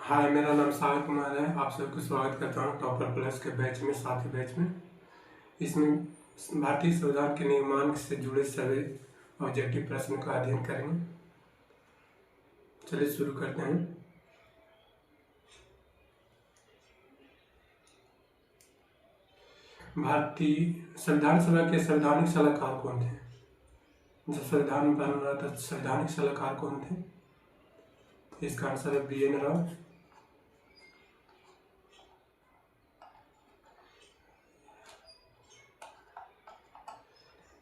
हाय, मेरा नाम सागर कुमार है। आप सबको स्वागत करता हूँ टॉपर प्लस के बैच में, साथी बैच में। इसमें भारतीय संविधान के निर्माण से जुड़े सभी ऑब्जेक्टिव प्रश्नों का अध्ययन करेंगे। चलिए शुरू करते हैं। भारतीय संविधान सभा के संवैधानिक सलाहकार कौन थे? जब संविधान बन रहा था, संवैधानिक सलाहकार कौन थे? इसका आंसर है BN राव।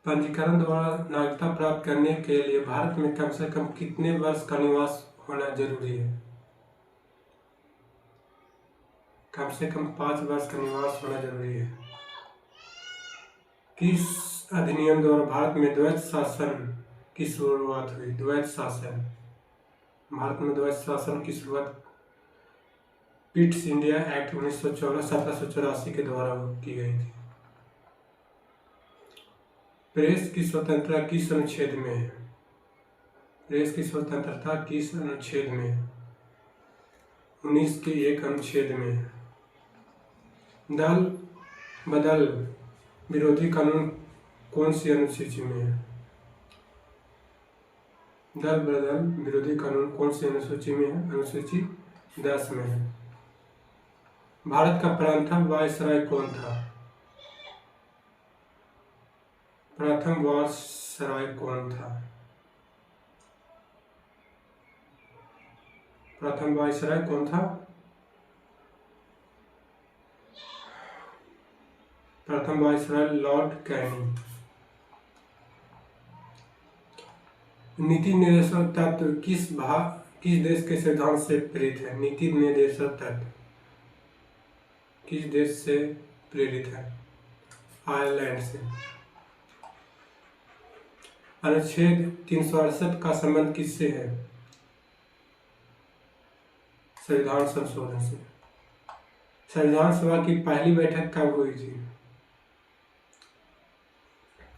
पंजीकरण द्वारा नागरिकता प्राप्त करने के लिए भारत में कम से कम कितने वर्ष का निवास होना जरूरी है? कम से कम 5 वर्ष का निवास होना जरूरी है। किस अधिनियम द्वारा भारत में द्वैध शासन की शुरुआत हुई? द्वैध शासन, भारत में द्वैध शासन की शुरुआत पिट्स इंडिया एक्ट 1784 के द्वारा की गई थी। प्रेस की स्वतंत्रता किस अनुच्छेद में है? प्रेस की स्वतंत्रता किस अनुच्छेद में है? 19 के एक अनुच्छेद में। दल बदल विरोधी कानून कौन सी अनुसूची में है? दल बदल विरोधी कानून कौन सी अनुसूची में है? अनुसूची 10 में है। भारत का प्रथम वायसराय कौन था? प्रथम वायसराय कौन था? प्रथम वायसराय कौन था? प्रथम वायसराय लॉर्ड कैनिंग। नीति निर्देशक तत्व किस देश के संविधान से प्रेरित है? नीति निर्देशक तत्व किस देश से प्रेरित है? आयरलैंड से। अनुच्छेद 368 का संबंध किससे है? संविधान संशोधन से। संविधान सभा की पहली बैठक कब हुई थी?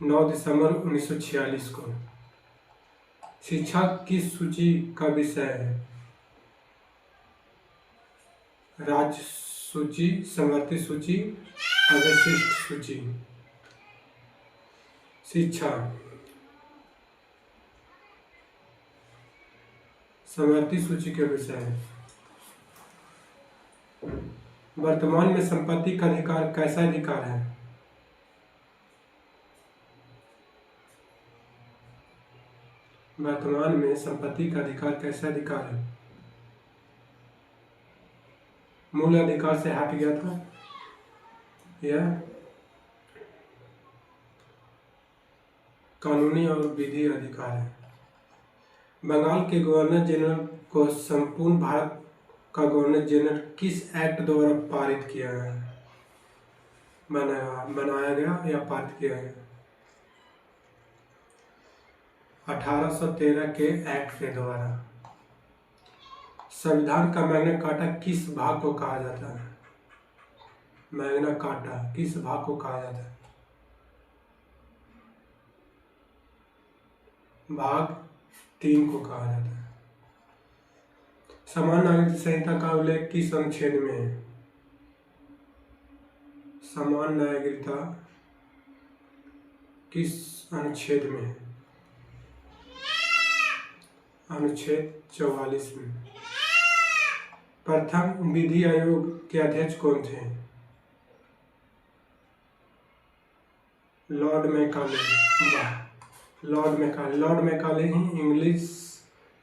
9 दिसंबर 1946 को। शिक्षा किस सूची का विषय है? राज्य सूची, समवर्ती सूची, अवशिष्ट सूची। शिक्षा समवर्ती सूची के विषय है। वर्तमान में संपत्ति का अधिकार कैसा अधिकार है? वर्तमान में संपत्ति का अधिकार कैसा अधिकार है? मूल अधिकार से हट गया था यह कानूनी और विधि अधिकार है। बंगाल के गवर्नर जनरल को संपूर्ण भारत का गवर्नर जनरल किस एक्ट द्वारा पारित किया गया, बनाया गया या पारित किया गया? 1813 के एक्ट के द्वारा। संविधान का मैग्ना कार्टा किस भाग को कहा जाता है? मैग्ना कार्टा किस भाग को कहा जाता है? भाग 3 को कहा जाता है। समान नागरिक संहिता का उल्लेख किस अनुच्छेद में है? समान नागरिकता किस अनुच्छेद में है? अनुच्छेद 44 में। प्रथम विधि आयोग के अध्यक्ष कौन थे? Lord Macaulay. लॉर्ड मैकाले ही इंग्लिश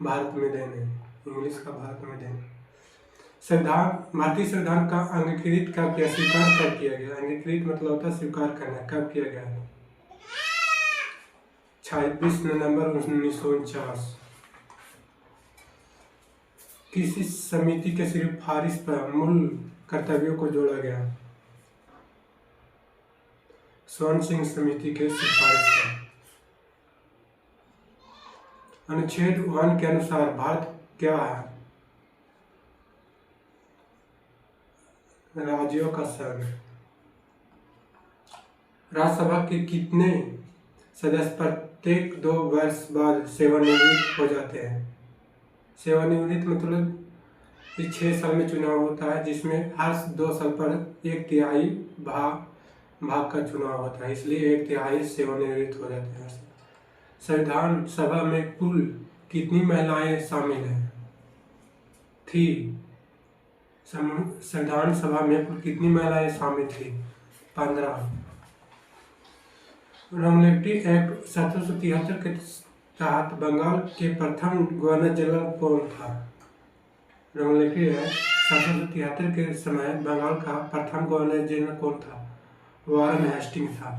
भारत में देने, इंग्लिश का भारत में देने। संविधान, भारतीय संविधान का अंगीकृत कब किया, स्वीकार कब किया गया? अंगीकृत मतलब होता है स्वीकार करना। कब किया गया? 26 नवंबर 1949। किसी समिति के सिफारिश पर मूल कर्तव्यों को जोड़ा गया? स्वर्ण सिंह समिति के सिफारिश पर। अनुच्छेद 1 के अनुसार भारत क्या है? राज्यों का संघ। राज्यसभा के कितने सदस्य प्रत्येक 2 वर्ष बाद सेवानिवृत्त हो जाते हैं? सेवानिवृत्त मतलब इस 6 साल में चुनाव होता है, जिसमें हर 2 साल पर 1/3 भाग का चुनाव होता है, इसलिए 1/3 सेवानिवृत्त हो जाते हैं। संविधान सभा में कुल कितनी महिलाएं शामिल हैं? थी। संविधान सभा में कुल कितनी महिलाएं शामिल थी? 15। रेगुलेटरी एक्ट 1773 के तहत बंगाल के प्रथम गवर्नर जनरल कौन था? रेगुलेटरी एक्ट 1773 के समय बंगाल का प्रथम गवर्नर जनरल कौन था? वारन हेस्टिंग था।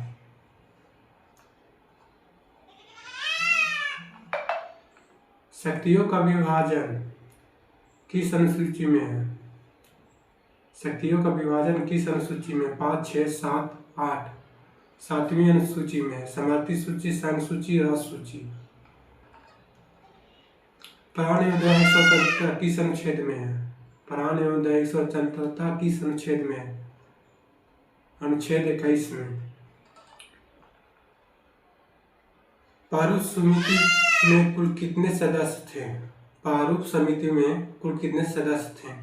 शक्तियों का विभाजन किस अनुसूची में है? शक्तियों का विभाजन किस अनुसूची में? 5, 6, 7, 8। 7वीं अनुसूची में। समवर्ती सूची, संघ सूची, राष्ट्र सूची। प्राण एवं दैहिक स्वतंत्रता किस अनुच्छेद में है? प्राण एवं दैहिक स्वतंत्रता किस अनुच्छेद में है? अनुच्छेद 21 में। प्रारूप समिति में कुल कितने सदस्य थे? प्रारूप समिति में कुल कितने सदस्य थे?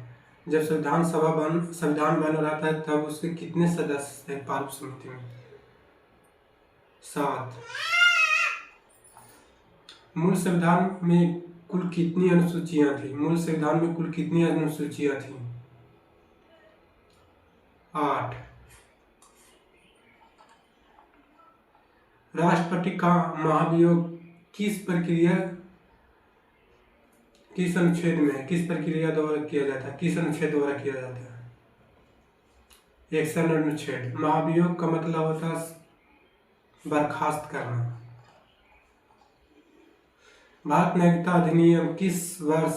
जब संविधान बन रहा था तब उसके कितने सदस्य थे प्रारूप समिति में? 7। मूल संविधान में कुल कितनी अनुसूचियां थी? मूल संविधान में कुल कितनी अनुसूचियां थी? 8। राष्ट्रपति का महाभियोग किस अनुच्छेद में, किस प्रक्रिया द्वारा किया जाता है? किस अनुच्छेद द्वारा किया जाता है? 61 अनुच्छेद। महाभियोग का मतलब होता है बर्खास्त करना। भारत नागरिकता अधिनियम किस वर्ष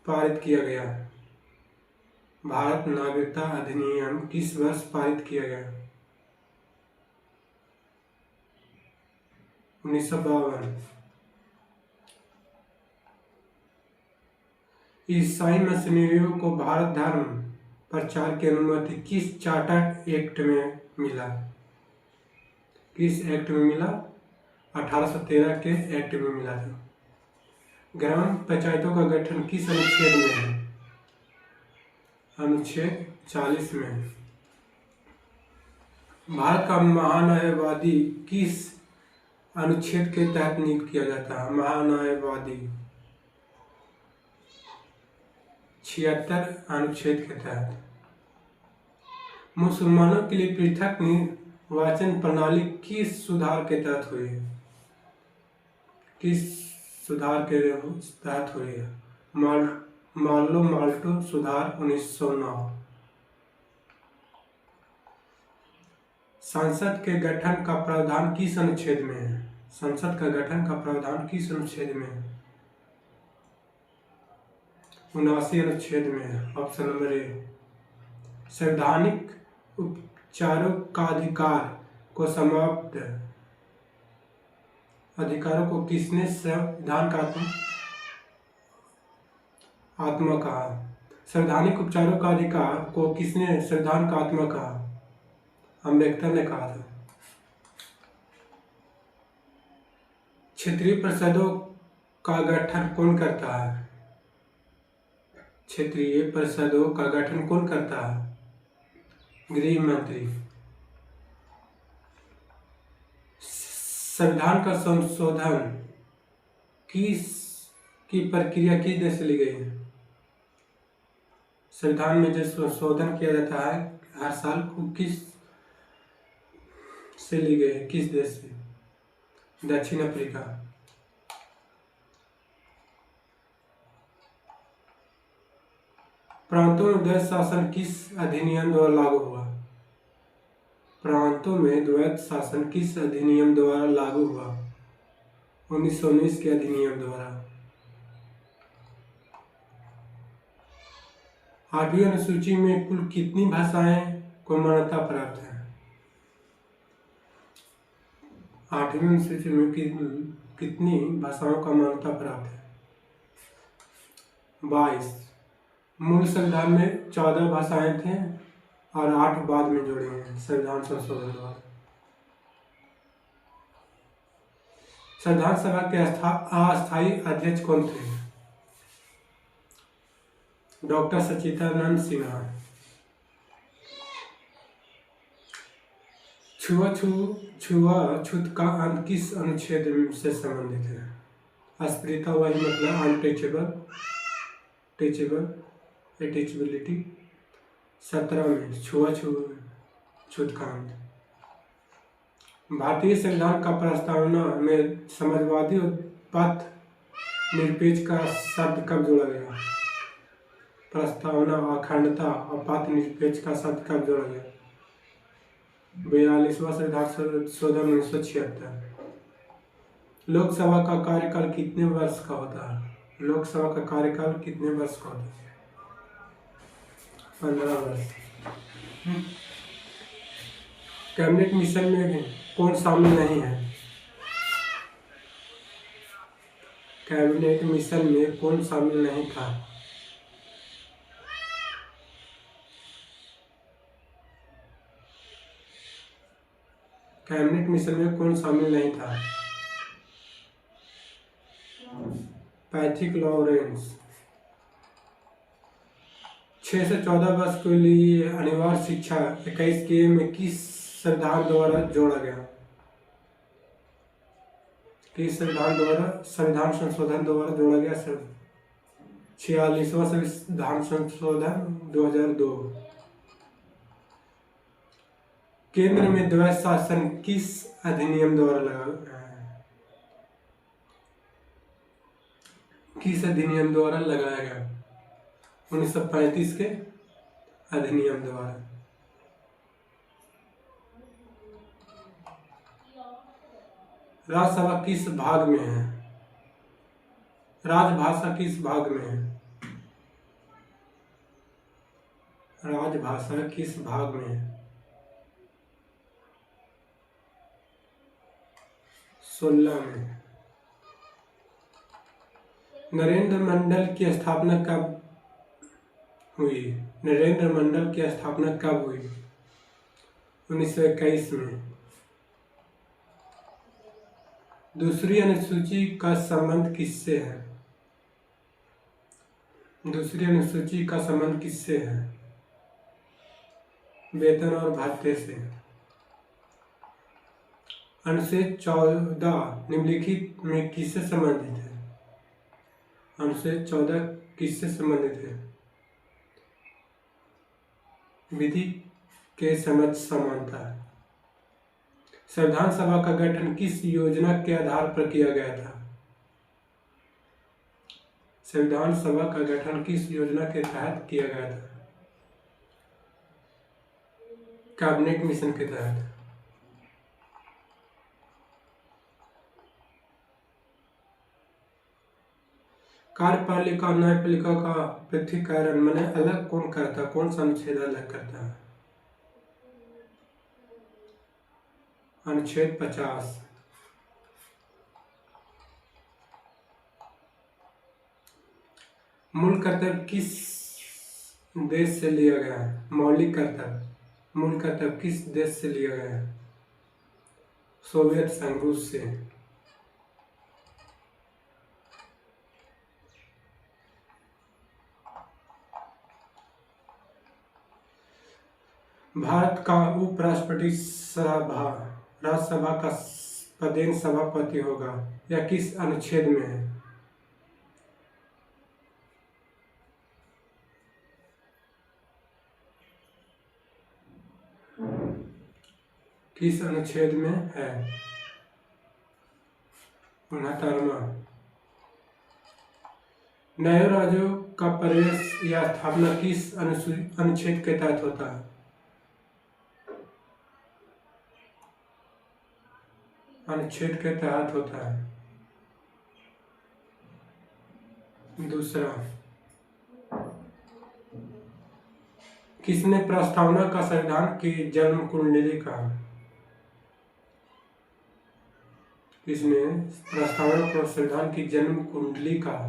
पारित किया गया? भारत नागरिकता अधिनियम किस वर्ष पारित किया गया? 1952। ईसाई मिशनरियों को भारत धर्म प्रचार की अनुमति किस चार्टर एक्ट में मिला? किस एक्ट में मिला? 1813 के एक्ट में मिला था। ग्राम पंचायतों का गठन किस अनुच्छेद में है? अनुच्छेद 40 में। भारत का महान्यायवादी किस अनुच्छेद के तहत नियुक्त किया जाता है? महान्यायवादी 76 अनुच्छेद के तहत। मुसलमानों के लिए पृथक निर्वाचन प्रणाली किस सुधार के तहत हुई है? किस सुधार के तहत हुई है? माल्टो सुधार 1909। संसद के गठन का प्रावधान किस अनुच्छेद में है? संसद का गठन का प्रावधान किस अनुच्छेद में है? 79 अनुच्छेद में है। ऑप्शन नंबर ए। संवैधानिक उपचारों का अधिकार को समाप्त अधिकारों को किसने संविधान का आत्मा कहा? संवैधानिक उपचारों का अधिकार को किसने संविधान का आत्मा कहा? अम्बेडकर ने कहा था। क्षेत्रीय परिषदों का गठन कौन करता है? क्षेत्रीय परिषदों का गठन कौन करता है? गृह मंत्री। संविधान का संशोधन की प्रक्रिया किस देश से ली गई है? संविधान में जो संशोधन किया जाता है हर साल को किस से ली गई है? किस देश से? दक्षिण अफ्रीका। प्रांतों में द्वैत शासन किस अधिनियम द्वारा लागू हुआ? प्रांतों में द्वैत शासन किस अधिनियम द्वारा लागू हुआ? 1919 के अधिनियम द्वारा। 8वीं अनुसूची में कुल कितनी भाषाएं को मान्यता प्राप्त है? 8वीं अनुसूची में कितनी भाषाओं का मान्यता प्राप्त है? 22। मूल संविधान में 14 भाषाएं थे और 8 बाद में जोड़े हैं संविधान संशोधन द्वारा। संविधान सभा के अस्थायी अध्यक्ष कौन थे? डॉक्टर सच्चिदानंद सिन्हा। छुआछूत का अंत किस अनुच्छेद से संबंधित है? अस्पृश्यता वही मतलब अनटचेबल, टचेबल, अटैचबिलिटी। 17 में छुआछूत का अंत। भारतीय संविधान का प्रस्तावना में समाजवादी और पथ निरपेक्ष का शब्द कब जोड़ा गया? प्रस्तावना, अखंडता और पथ निरपेक्ष का शब्द कब जोड़ा गया? 42वां संविधान संशोधन 1976। लोकसभा का कार्यकाल कितने वर्ष का होता है? लोकसभा का कार्यकाल कितने वर्ष का होता है? 15 वर्ष। कैबिनेट मिशन में कौन शामिल नहीं है? कैबिनेट मिशन में कौन शामिल नहीं था? कैबिनेट मिशन में कौन शामिल नहीं था? Patrick Lawrence. 6 से 14 वर्ष के लिए अनिवार्य शिक्षा 21 के में किस संविधान द्वारा जोड़ा गया? किस संविधान संशोधन द्वारा जोड़ा गया? 46वां संविधान संशोधन 2002। केंद्र में द्वैध शासन किस अधिनियम द्वारा लगाया गया? 1935 के अधिनियम द्वारा। राजभाषा किस भाग में है? राजभाषा किस भाग में है? राजभाषा किस भाग में है? 16 में। नरेंद्र मंडल की स्थापना कब हुई? नरेंद्र मंडल की स्थापना कब हुई? 1921 में। दूसरी अनुसूची का संबंध किससे है? दूसरी अनुसूची का संबंध किससे है? वेतन और भत्ते से। अनुच्छेद 14 निम्नलिखित में किससे संबंधित है? अनुच्छेद 14 किससे संबंधित है? विधि के समझ समानता। संविधान सभा का गठन किस योजना के आधार पर किया गया था? संविधान सभा का गठन किस योजना के तहत किया गया था? कैबिनेट मिशन के तहत। कार्यपालिका और न्यायपालिका का पृथक्करण माने अलग कौन करता? कौन सा अनुच्छेद अलग करता है? अनुच्छेद 50। मूल कर्तव्य किस देश से लिया गया है? मौलिक कर्तव्य मूल कर्तव्य किस देश से लिया गया है? सोवियत संघ, रूस से। भारत का उपराष्ट्रपति राज्यसभा का पदेन सभापति होगा, यह किस अनुच्छेद में है? किस अनुच्छेद में है? 69वां। नए राज्यों का प्रवेश या स्थापना किस अनुच्छेद के तहत होता है? अनुच्छेद के तहत होता है। दूसरा, किसने प्रस्तावना का संविधान की जन्म कुंडली कहा? किसने प्रस्तावना को संविधान की जन्म कुंडली कहा?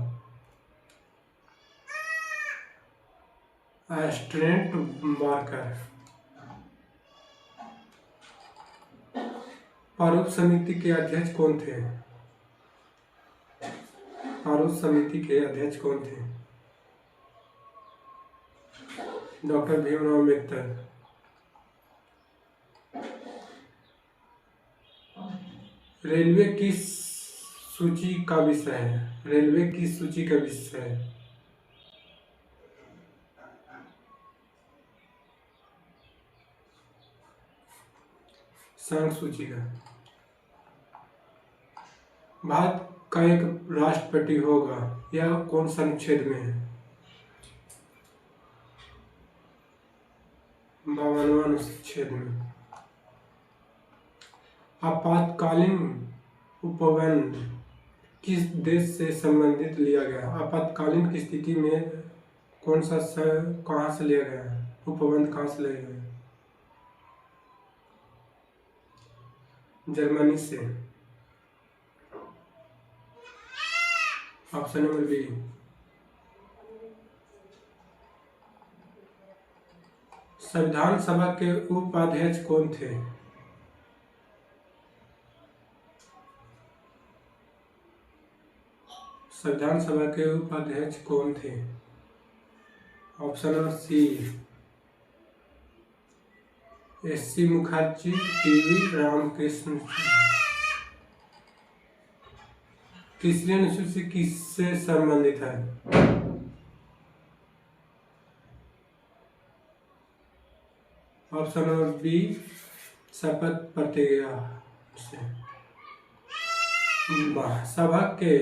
स्ट्रेंट बारकर। प्रारूप समिति के अध्यक्ष कौन थे? प्रारूप समिति के अध्यक्ष कौन थे? डॉक्टर भीमराव अम्बेडकर। रेलवे किस सूची का विषय है? रेलवे किस सूची का विषय है? सांख्य सूची का। भारत का एक राष्ट्रपति होगा, यह कौन सा अनुच्छेद में है? 52वां अनुच्छेद में। आपातकालीन उपबंध किस देश से संबंधित लिया गया? आपातकालीन की स्थिति में कौन सा कहाँ से लिया गया है? उपबंध कहाँ से लिया गया? जर्मनी से। Option number B. संविधान सभा के उपाध्यक्ष कौन थे? संविधान सभा के उपाध्यक्ष कौन थे? Option number C, S C. Mukherjee, T V. Ramakrishna. तीसरी अनुसूची किससे संबंधित है? ऑप्शन नंबर बी, शपथ प्रतिज्ञा से। सभा के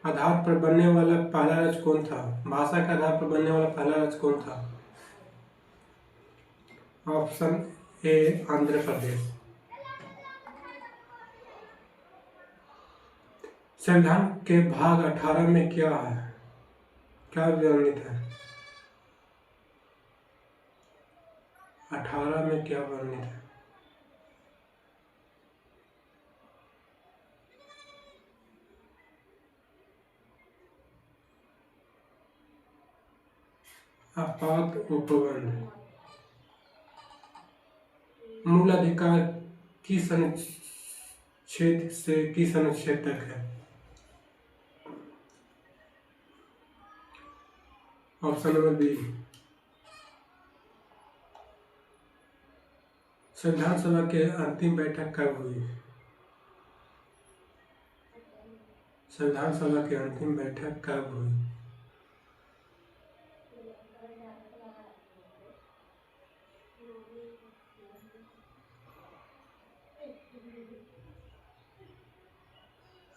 आधार पर बनने वाला पहला राज्य कौन था? भाषा के आधार पर बनने वाला पहला राज्य कौन था? Option A, Andhra Pradesh. संविधान के भाग 18 में क्या है? क्या वर्णित है? 18 में क्या वर्णित है? आपात उपबंध। मूल अधिकार किस अनुच्छेद से किस अनुच्छेद तक है? Option number B. संविधान सभा के अंतिम बैठक कब हुई? संविधान सभा की अंतिम बैठक कब हुई?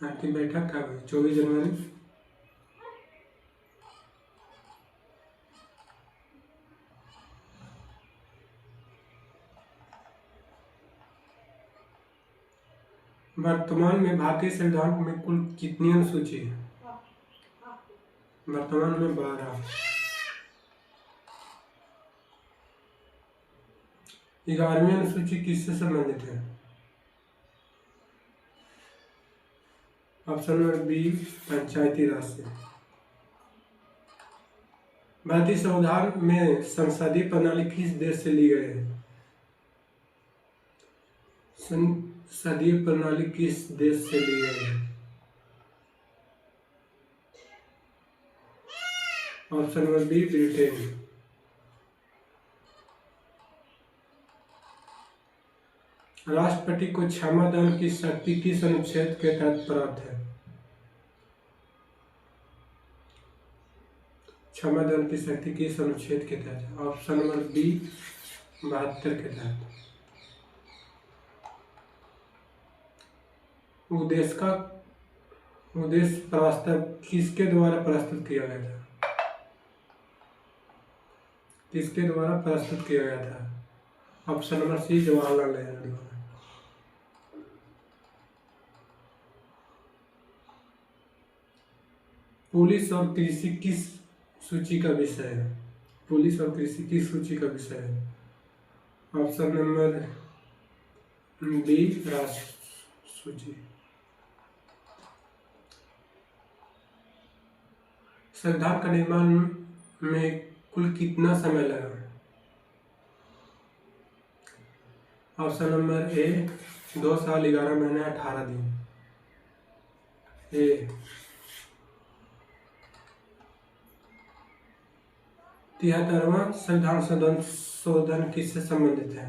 अंतिम बैठक कब हुई? 24 जनवरी। वर्तमान में भारतीय संविधान में कुल कितनी अनुसूची है? वर्तमान में 12। 11वीं अनुसूची किससे संबंधित है? ऑप्शन नंबर बी, पंचायती राज से। भारतीय संविधान में संसदीय प्रणाली किस देश से ली गई है? संसदीय प्रणाली किस देश से ली गई है? Option number B, Britain. राष्ट्रपति को क्षमा दान की शक्ति किस अनुच्छेद के तहत प्राप्त है? क्षमा दान की शक्ति किस अनुच्छेद के तहत? ऑप्शन नंबर बी, 72 के तहत। उद्देश्य प्रस्ताव किसके द्वारा प्रस्तुत किया गया था? किसके द्वारा प्रस्तुत किया गया था? Option number C, Jawaharlal Nehru द्वारा। पुलिस और कृषि किस सूची का विषय है? पुलिस और कृषि किस सूची का विषय है? ऑप्शन नंबर बी, राष्ट्र सूची। संविधान का निर्माण में कुल कितना समय लगा? ऑप्शन नंबर ए, 2 साल 11 महीने 18 दिन। ए। 73वां संविधान संशोधन किससे संबंधित है?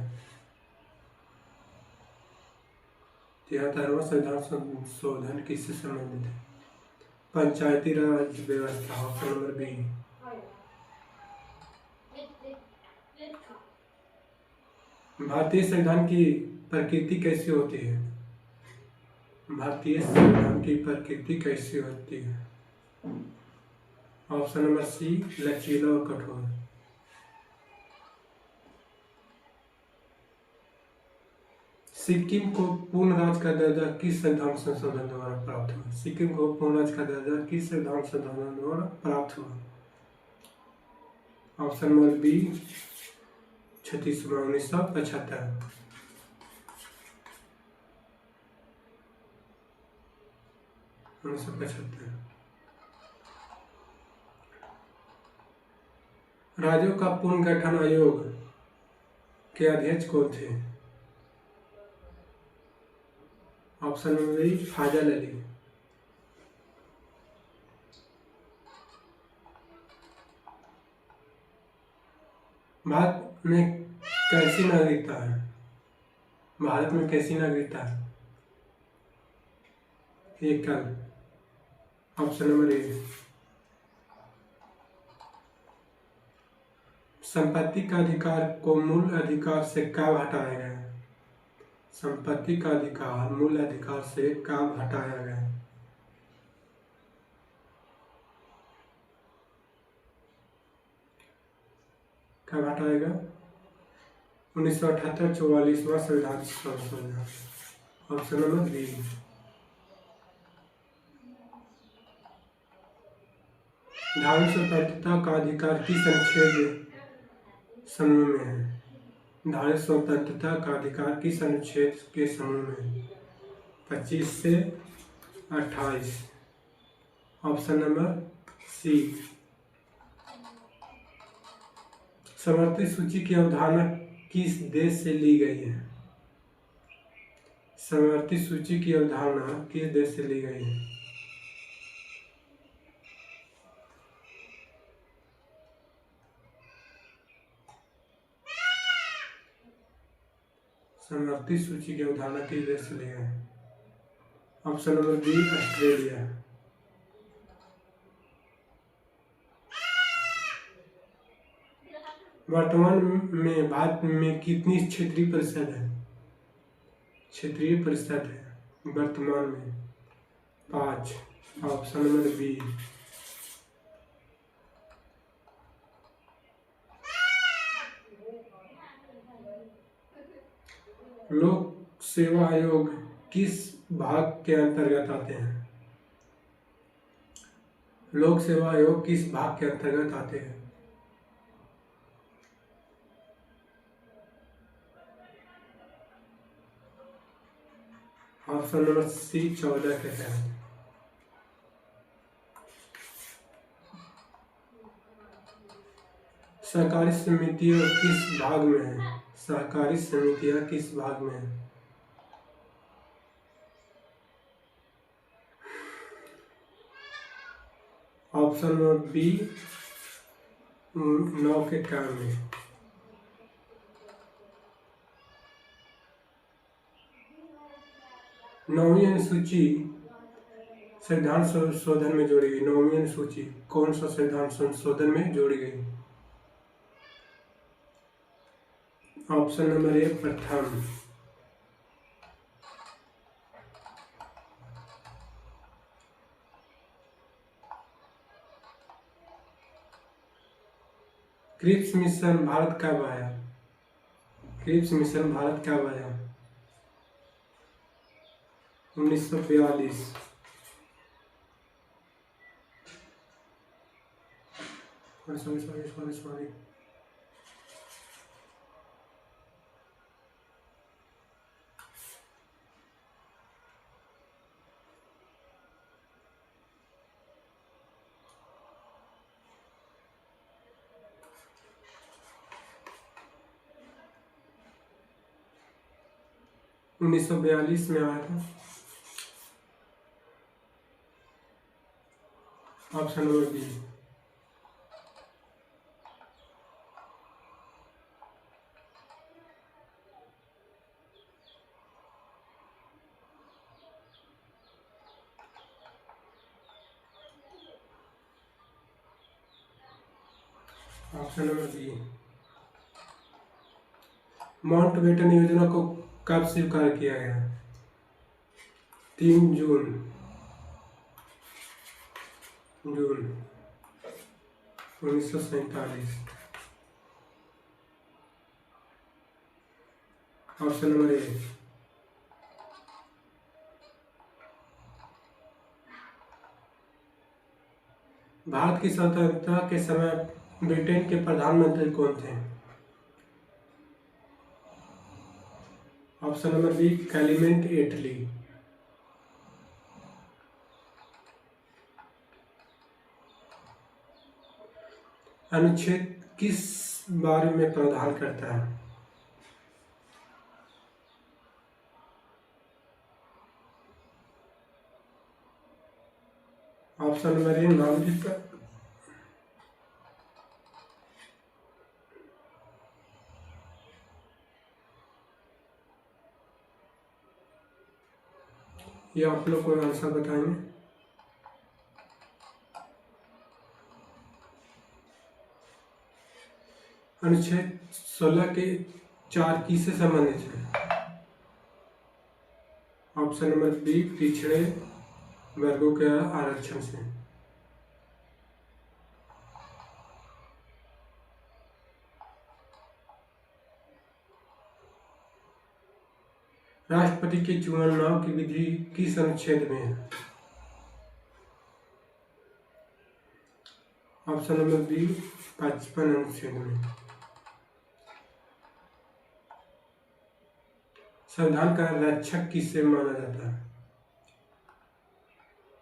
73वां संविधान संशोधन किससे संबंधित है? पंचायती राज व्यवस्था, ऑप्शन नंबर बी। भारतीय संविधान की प्रकृति कैसी होती है? भारतीय संविधान की प्रकृति कैसी होती है? ऑप्शन नंबर सी, लचीला और कठोर। सिक्किम को पूर्ण राज्य का दर्जा किस संविधान संशोधन द्वारा प्राप्त हुआ? सिक्किम को पूर्ण राज्य का दर्जा किस संविधान संशोधन द्वारा प्राप्त हुआ? ऑप्शन नंबर बी, 36 मार्च 1975। राज्यों का पुनर्गठन आयोग के अध्यक्ष कौन थे? Option number B, Fazal Ali. Bharat में कैसी नागरिकता है? भारत में कैसी नागरिकता है? एकल। ऑप्शन नंबर ए। संपत्ति का अधिकार को मूल अधिकार से कब हटाया गया? संपत्ति का अधिकार मूल अधिकार से कब हटाया गया? कब हटाया गया? 1978 44वां संविधान संशोधन। Option number B. धार्मिक स्वतंत्रता का अधिकार किस अनुच्छेद समूह में है? धार्मिक स्वतंत्रता का अधिकार किस अनुच्छेद के समूह में है? 25 से 28। Option number C. समवर्ती सूची की अवधारणा किस देश से ली गई है? समवर्ती सूची की अवधारणा किस देश से ली गई है? समवर्ती सूची की अवधारणा किस देश से ली गई है? Option number B, Australia. वर्तमान में भारत में कितनी क्षेत्रीय परिषद है? क्षेत्रीय परिषद है वर्तमान में 5। Option number B. लोक सेवा आयोग किस भाग के अंतर्गत आते हैं? लोक सेवा आयोग किस भाग के अंतर्गत आते हैं? ऑप्शन नंबर सी, 14 के तहत। सहकारी समितियां किस भाग में है? सहकारी समितियां किस भाग में है? ऑप्शन नंबर बी, 9 के क्रम में। नौवीं अनुसूची संविधान संशोधन में जोड़ी गई। नौवीं अनुसूची कौन सा संविधान संशोधन में जोड़ी गई? ऑप्शन नंबर ए, प्रथम। क्रिप्स मिशन भारत कब आया? क्रिप्स मिशन भारत कब आया? 1942। सॉरी। 1942 में आया था। Option number B. Option number B. Mountbatten योजना को कब स्वीकार किया गया? 3 जून 1947। Option number A. भारत की स्वतंत्रता के समय ब्रिटेन के प्रधानमंत्री कौन थे? Option number B Clement Attlee. अनुच्छेद किस बारे में प्रावधान करता है? ऑप्शन नंबर ए नागरिकता। ये आप लोग को आंसर बताएंगे। अनुच्छेद 16 के 4 किससे संबंधित है? ऑप्शन नंबर बी पिछड़े वर्गों के आरक्षण से। राष्ट्रपति के चुनाव की विधि किस अनुच्छेद में है? ऑप्शन नंबर बी 55 अनुच्छेद में। संविधान का रक्षक किससे माना जाता है?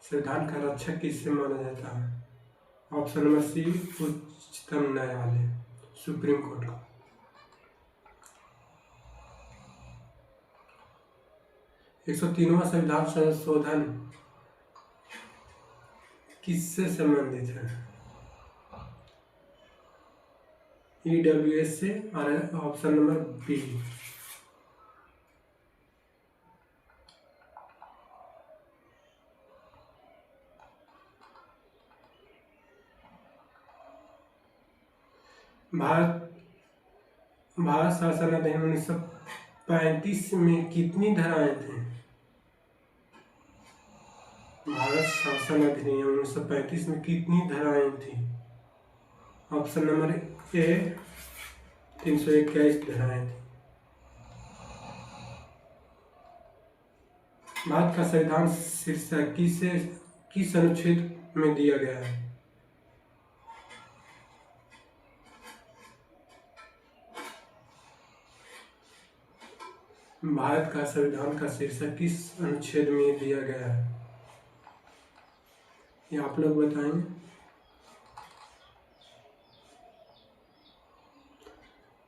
संविधान का रक्षक किससे माना जाता है? ऑप्शन नंबर सी उच्चतम न्यायालय, सुप्रीम कोर्ट का। 103वां संविधान संशोधन किससे संबंधित है? EWS से। और ऑप्शन नंबर बी। भारत शासन अधिनियम 1935 में कितनी धाराएं थी? भारत शासन अधिनियम 1935 में कितनी धाराएं थी? ऑप्शन नंबर ए 321 धाराएं थी। भारत का संविधान शीर्षक किस अनुच्छेद में दिया गया है? भारत का संविधान का शीर्षक किस अनुच्छेद में दिया गया है? ये आप लोग बताएंगे।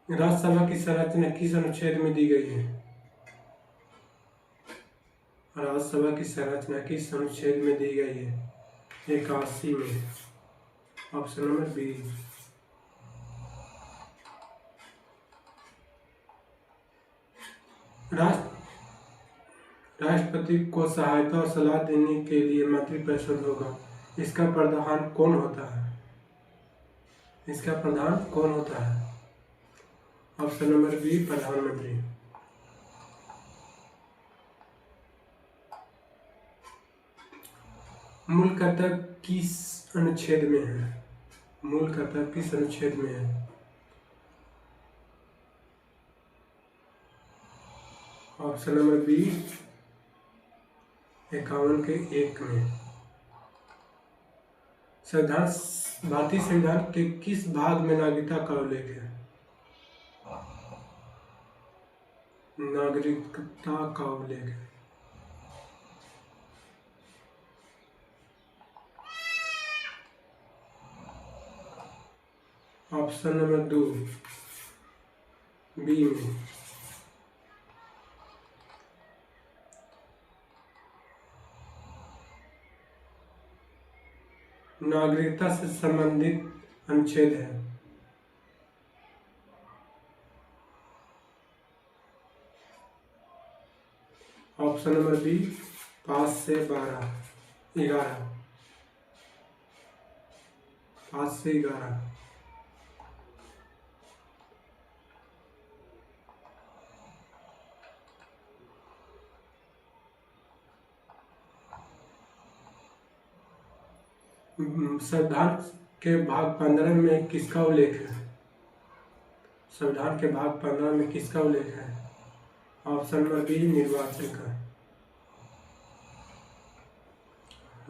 राज्यसभा की संरचना किस अनुच्छेद में दी गई है? राज्यसभा की संरचना किस अनुच्छेद में दी गई है? 81 में। Option number B. राष्ट्रपति को सहायता और सलाह देने के लिए मंत्रिपरिषद होगा। इसका प्रधान कौन होता है? इसका प्रधान कौन होता है? ऑप्शन नंबर बी प्रधानमंत्री। मूल कर्तव्य किस अनुच्छेद में है? मूल कर्तव्य किस अनुच्छेद में है? ऑप्शन नंबर बी 51 के 1 में। भारतीय संविधान के किस भाग में नागरिकता का उल्लेख है? नागरिकता का उल्लेख है। ऑप्शन नंबर 2 बी में। नागरिकता से संबंधित अनुच्छेद है। ऑप्शन नंबर बी 5 से 11। 5 से 11। संविधान के भाग 15 में किसका उल्लेख है? संविधान के भाग 15 में किसका उल्लेख है? ऑप्शन नंबर बी निर्वाचन का।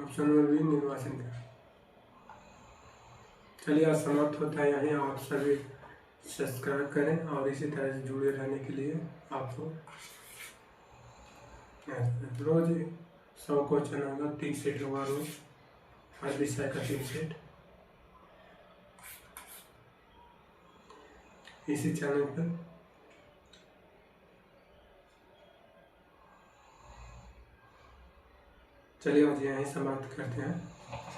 ऑप्शन नंबर बी निर्वाचन का। चलिए आज समाप्त होता है यहीं। आप सभी सब्सक्राइब करें और इसी तरह से जुड़े रहने के लिए आपको रोज 100 क्वेश्चन होगा, 3 सेट होगा रोज, हर विषय का 3 सेट इसी चैनल पर। चलिए आज यहीं समाप्त करते हैं।